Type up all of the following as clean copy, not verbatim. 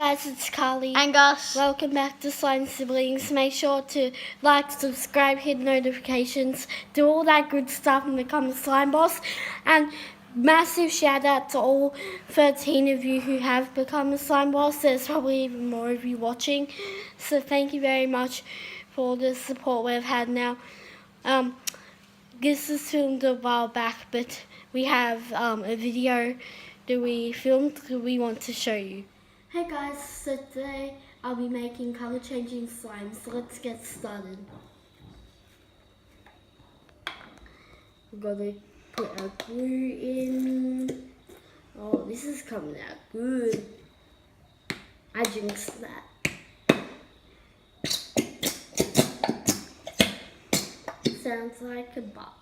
guys, it's Carly. And Gus. Welcome back to Slime Siblings. Make sure to like, subscribe, hit notifications, do all that good stuff and become a slime boss. And massive shout out to all 13 of you who have become a slime boss. There's probably even more of you watching. So thank you very much for all the support we've had now. This was filmed a while back, but we have a video that we filmed that we want to show you. Hey guys, so today I'll be making colour changing slime, so let's get started. We've got to put our glue in. Oh, this is coming out good. I jinxed that. Sounds like a bop.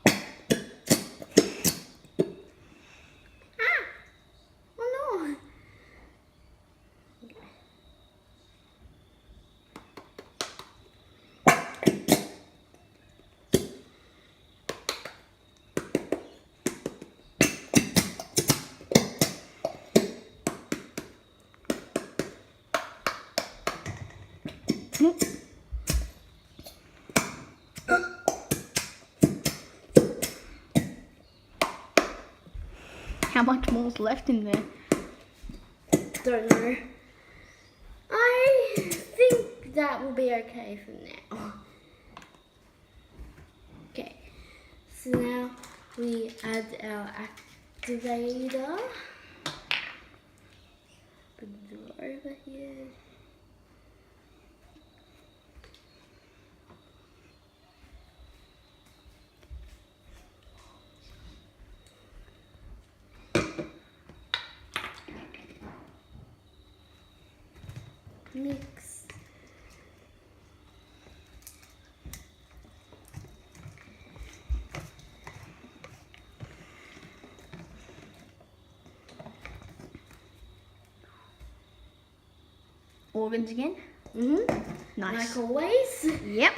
How much more's left in there? Don't know. I think that will be okay for now. Okay, so now we add our activator. Put it over here. Mix. Organs again? Mm-hmm. Nice. Like always. Yep.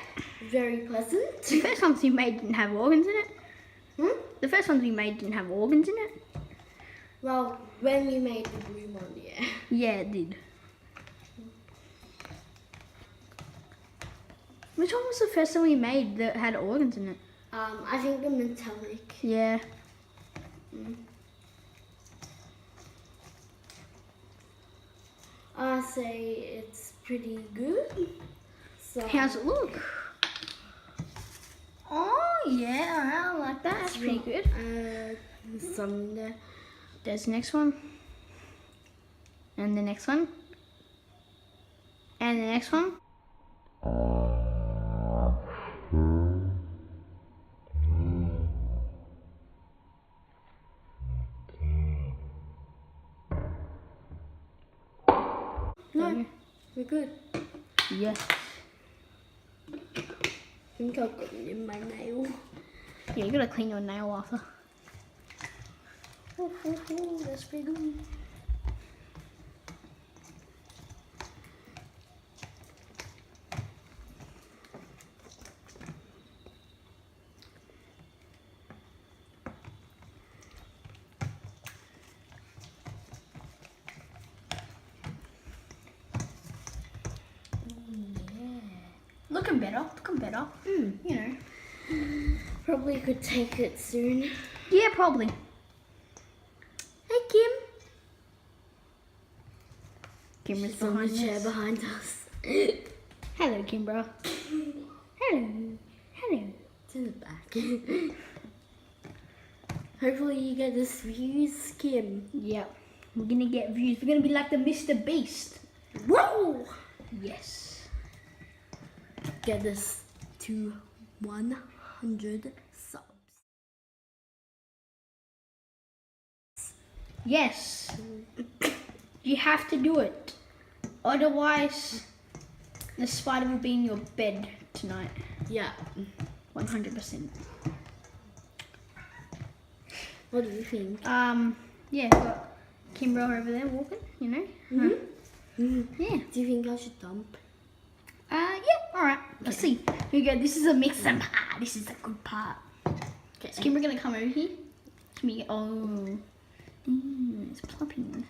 Very pleasant. The first ones we made didn't have organs in it. The first ones we made didn't have organs in it. Well, when we made the blue one, yeah. Yeah, it did. Which one was the first one we made that had organs in it? I think the metallic. Yeah. I say it's pretty good. So How's it look? Oh, yeah, I like that. That's pretty good. Some there. There's the next one. And the next one. And the next one. No, we're good. Yes. I think I've got it in my nail. Yeah, you gotta clean your nail after. That's pretty good. Looking better, looking better. You know. Probably could take it soon. Yeah, probably. Hey, Kim. Kimbra's She's on behind the chair us. behind us. Hello, Kimbra. Hello. Hello. It's in the back. Hopefully you get this views, Kim. Yep. We're gonna get views. We're gonna be like the Mr. Beast. Whoa! Yes. Get this to 100 subs. Yes. You have to do it. Otherwise, the spider will be in your bed tonight. Yeah. 100%. What do you think? Yeah, we've got Kimbra over there walking, you know. Yeah. Do you think I should dump? Yeah, alright. Let's see. Here we go. This is a mixing part. This is a good part. Okay. Is Kimber gonna come over here? Can we get, oh. It's plopping.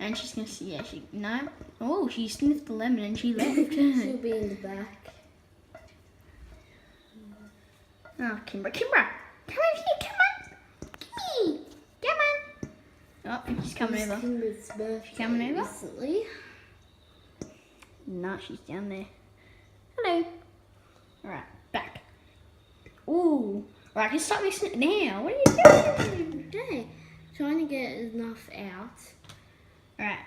And she's gonna see, yeah, she, no. Oh, she sniffed the lemon and she left. She'll be in the back. Oh, Kimber, come over here, come on. Gimme, come on. Oh, she's coming over. Kimber's birthday She coming over? recently. No, she's down there. Hello. Alright, back. Ooh. Right, I can start mixing it now. What are you doing? Okay, trying to get enough out. Alright.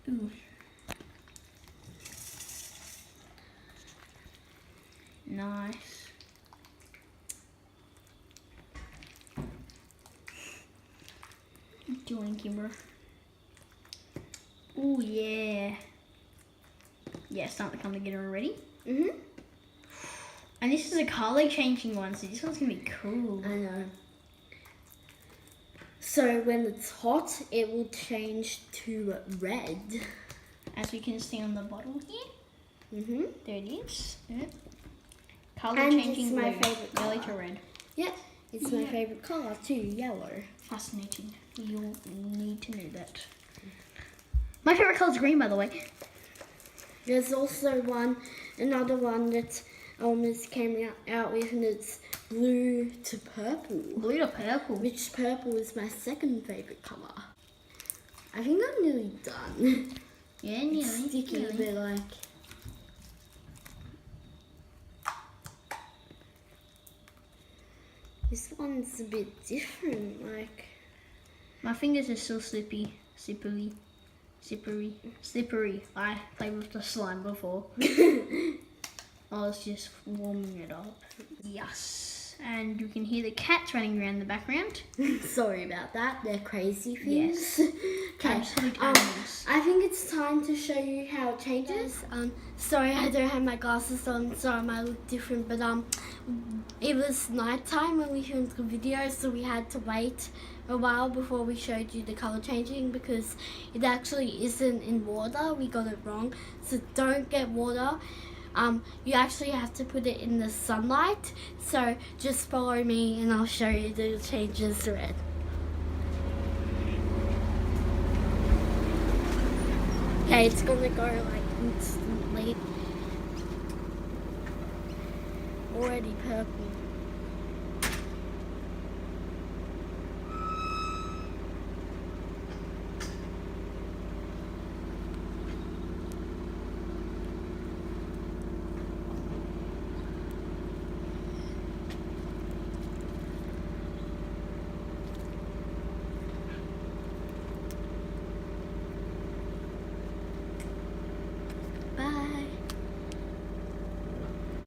Ooh. Nice. What you doing, Kimber? Ooh, yeah. Yeah, it's starting to come together already. Mhm. And this is a color changing one, so this one's gonna be cool. I know. So when it's hot, it will change to red. As we can see on the bottle here. Mhm. There it is. Yep. Color And changing it's my blue, favourite yellow to colour. red. Yeah, it's my favorite color too, yellow. Fascinating. You'll need to know that. My favorite color is green, by the way. There's also another one that Elmer's came out with, and it's blue to purple. Blue to purple. Which purple is my second favorite color. I think I'm nearly done. Yeah, It's nearly. sticky, nearly. but like. This one's a bit different, like. My fingers are still slippery. I played with the slime before. I was just warming it up. Yes. And you can hear the cats running around the background. Sorry about that, they're crazy things. Okay, Absolute animals. I think it's time to show you how it changes. Sorry I don't have my glasses on, so I might look different, but it was nighttime when we filmed the video, so we had to wait a while before we showed you the color changing because it actually isn't in water. We got it wrong, so don't get water. You actually have to put it in the sunlight, so just follow me and I'll show you the changes to red. Okay, it's gonna go like instantly. Already purple.